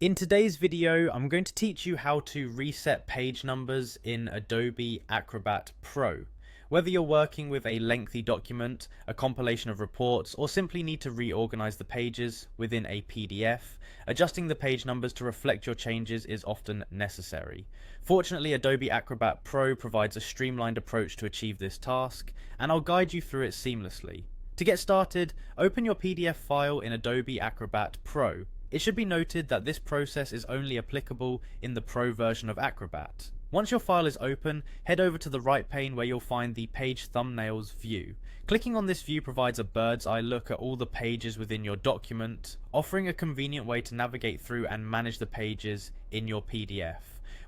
In today's video, I'm going to teach you how to reset page numbers in Adobe Acrobat Pro. Whether you're working with a lengthy document, a compilation of reports, or simply need to reorganize the pages within a PDF, adjusting the page numbers to reflect your changes is often necessary. Fortunately, Adobe Acrobat Pro provides a streamlined approach to achieve this task, and I'll guide you through it seamlessly. To get started, open your PDF file in Adobe Acrobat Pro. It should be noted that this process is only applicable in the Pro version of Acrobat. Once your file is open, head over to the right pane where you'll find the Page Thumbnails view. Clicking on this view provides a bird's eye look at all the pages within your document, offering a convenient way to navigate through and manage the pages in your PDF.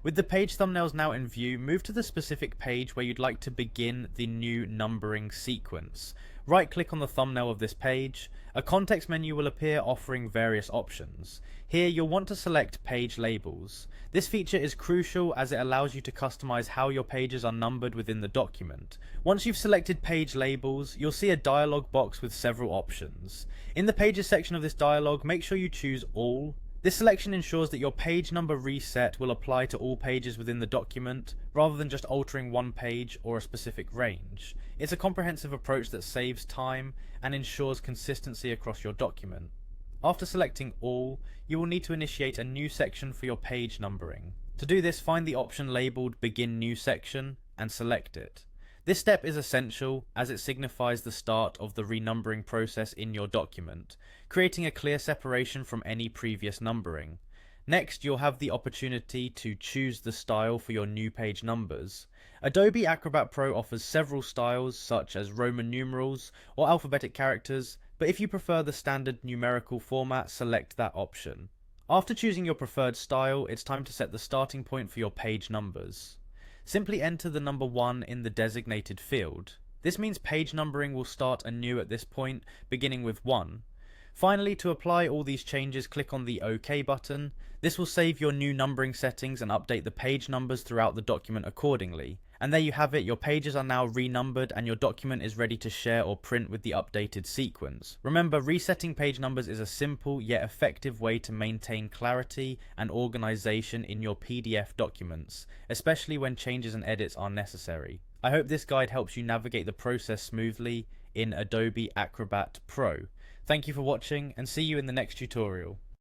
With the page thumbnails now in view, move to the specific page where you'd like to begin the new numbering sequence. Right-click on the thumbnail of this page. A context menu will appear offering various options. Here you'll want to select Page Labels. This feature is crucial as it allows you to customize how your pages are numbered within the document. Once you've selected Page Labels, you'll see a dialog box with several options. In the Pages section of this dialog, make sure you choose All. This selection ensures that your page number reset will apply to all pages within the document, rather than just altering one page or a specific range. It's a comprehensive approach that saves time and ensures consistency across your document. After selecting All, you will need to initiate a new section for your page numbering. To do this, find the option labelled Begin New Section and select it. This step is essential as it signifies the start of the renumbering process in your document, creating a clear separation from any previous numbering. Next, you'll have the opportunity to choose the style for your new page numbers. Adobe Acrobat Pro offers several styles such as Roman numerals or alphabetic characters, but if you prefer the standard numerical format, select that option. After choosing your preferred style, it's time to set the starting point for your page numbers. Simply enter the number 1 in the designated field. This means page numbering will start anew at this point, beginning with 1. Finally, to apply all these changes, click on the OK button. This will save your new numbering settings and update the page numbers throughout the document accordingly. And there you have it, your pages are now renumbered and your document is ready to share or print with the updated sequence. Remember, resetting page numbers is a simple yet effective way to maintain clarity and organization in your PDF documents, especially when changes and edits are necessary. I hope this guide helps you navigate the process smoothly in Adobe Acrobat Pro. Thank you for watching and see you in the next tutorial.